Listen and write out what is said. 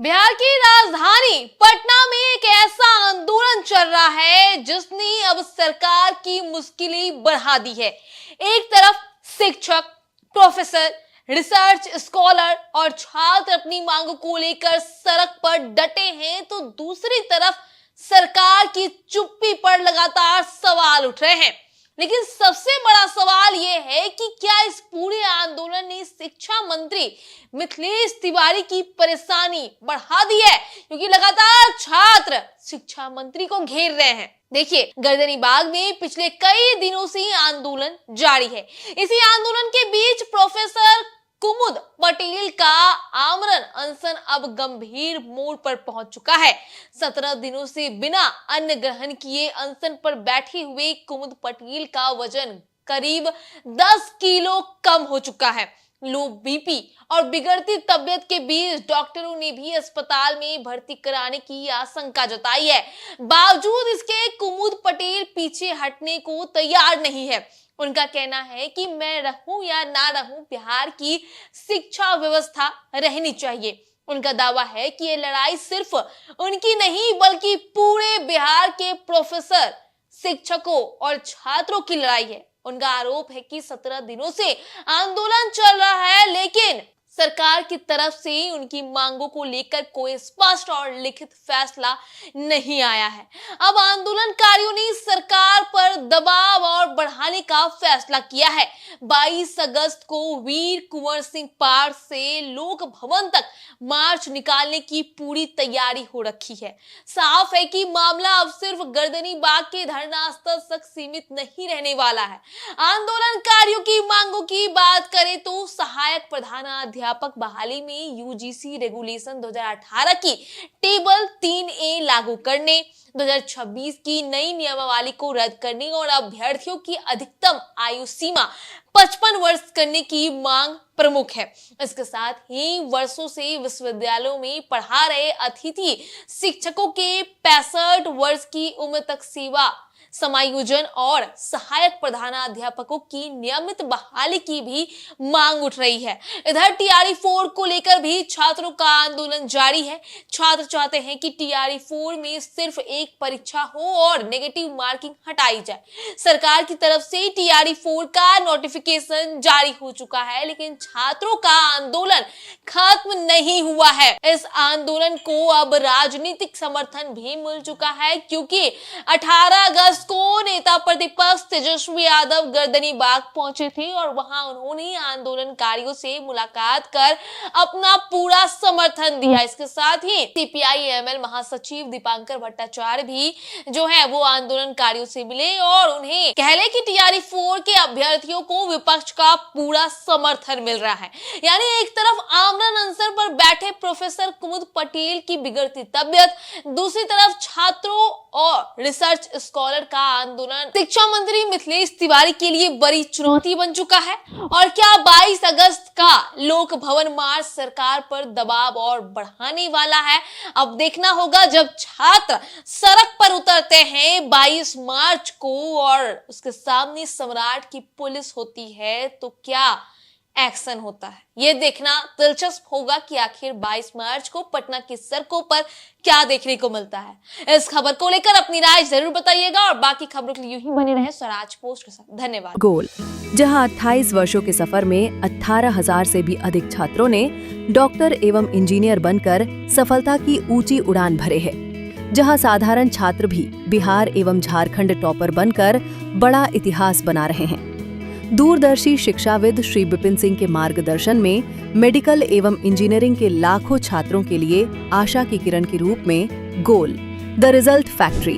बिहार की राजधानी पटना में एक ऐसा आंदोलन चल रहा है जिसने अब सरकार की मुश्किलें बढ़ा दी है। एक तरफ शिक्षक, प्रोफेसर, रिसर्च स्कॉलर और छात्र अपनी मांगों को लेकर सड़क पर डटे हैं, तो दूसरी तरफ सरकार की चुप्पी पर लगातार सवाल उठ रहे हैं। लेकिन सबसे बड़ा सवाल यह है कि क्या इस पूरे आंदोलन ने शिक्षा मंत्री मिथिलेश तिवारी की परेशानी बढ़ा दी है, क्योंकि लगातार छात्र शिक्षा मंत्री को घेर रहे हैं। देखिए, गर्दनीबाग में पिछले कई दिनों से आंदोलन जारी है। इसी आंदोलन के बीच प्रोफेसर कुमुद पटेल का आमरण अनशन अब गंभीर मोड़ पर पहुंच चुका है। 17 दिनों से बिना अन्न ग्रहण किए अनशन पर बैठे हुए कुमुद पटेल का वजन करीब 10 किलो कम हो चुका है। लो बीपी और बिगड़ती तबियत के बीच डॉक्टरों ने भी अस्पताल में भर्ती कराने की आशंका जताई है। बावजूद इसके कुमुद पटेल पीछे हटने को तैयार नहीं है। उनका कहना है कि मैं रहूं या ना रहूं, बिहार की शिक्षा व्यवस्था रहनी चाहिए। उनका दावा है कि ये लड़ाई सिर्फ उनकी नहीं बल्कि पूरे बिहार के प्रोफेसर, शिक्षकों और छात्रों की लड़ाई है। उनका आरोप है कि 17 दिनों से आंदोलन चल रहा है, लेकिन सरकार की तरफ से उनकी मांगों को लेकर कोई स्पष्ट और लिखित फैसला नहीं आया है। अब आंदोलनकारियों ने सरकार पर दबाव और बढ़ाने का फैसला किया है। 22 अगस्त को वीर कुंवर सिंह पार्क से लोक भवन तक मार्च निकालने की पूरी तैयारी हो रखी है। साफ है कि मामला अब सिर्फ गर्दनीबाग के धरना स्थल तक सीमित नहीं रहने वाला है। आंदोलनकारियों की मांगों की बात करें तो सहायक प्रधानाध्यापक बहाली में यूजीसी रेगुलेशन 2018 की टेबल 3A लागू करने, 2026 की नई नियमावली को रद्द करने और अभ्यर्थियों की अधिकतम आयु सीमा 55 वर्ष करने की मांग प्रमुख है। इसके साथ ही वर्षों से विश्वविद्यालयों में पढ़ा रहे अतिथि शिक्षकों के 65 वर्ष की उम्र तक सेवा समायोजन और सहायक प्रधानाध्यापकों की नियमित बहाली की भी मांग उठ रही है। इधर TRE 4 को लेकर भी छात्रों का आंदोलन जारी है। छात्र चाहते हैं कि TRE 4 में सिर्फ एक परीक्षा हो और नेगेटिव मार्किंग हटाई जाए। सरकार की तरफ से TRE 4 का नोटिफिकेशन जारी हो चुका है, लेकिन छात्रों का आंदोलन खत्म नहीं हुआ है। इस आंदोलन को अब राजनीतिक समर्थन भी मिल चुका है, क्योंकि 18 अगस्त को नेता प्रतिपक्ष तेजस्वी यादव गर्दनीबाग पहुंचे थे और वहां उन्होंने आंदोलनकारियों से मुलाकात कर अपना पूरा समर्थन दिया। इसके साथ ही CPI-ML महासचिव दीपांकर भट्टाचार्य भी जो है वो आंदोलनकारियों से मिले और उन्हें कहले कि TRE 4 के अभ्यर्थियों को विपक्ष का पूरा समर्थन मिल रहा है। यानी एक तरफ आमरण अनशन पर बैठे प्रोफेसर कुमुद पटेल की बिगड़ती तबियत, दूसरी तरफ छात्रों और रिसर्च स्कॉलर का आंदोलन शिक्षा मंत्री मिथिलेश तिवारी के लिए बड़ी चुनौती बन चुका है। और क्या 22 अगस्त का लोक भवन मार्च सरकार पर दबाव और बढ़ाने वाला है? अब देखना होगा जब छात्र सड़क पर उतरते हैं 22 मार्च को और उसके सामने सम्राट की पुलिस होती है, तो क्या एक्शन होता है। ये देखना दिलचस्प होगा कि आखिर 22 मार्च को पटना की सड़कों पर क्या देखने को मिलता है। इस खबर को लेकर अपनी राय जरूर बताइएगा और बाकी खबरों के लिए यूं ही बने रहें स्वराज पोस्ट के साथ। धन्यवाद। गोल, जहां 28 वर्षों के सफर में 18,000 से भी अधिक छात्रों ने डॉक्टर एवं इंजीनियर बनकर सफलता की ऊंची उड़ान भरे है, जहां साधारण छात्र भी बिहार एवं झारखंड टॉपर बनकर बड़ा इतिहास बना रहे हैं। दूरदर्शी शिक्षाविद श्री विपिन सिंह के मार्गदर्शन में मेडिकल एवं इंजीनियरिंग के लाखों छात्रों के लिए आशा की किरण के रूप में गोल, द रिजल्ट फैक्ट्री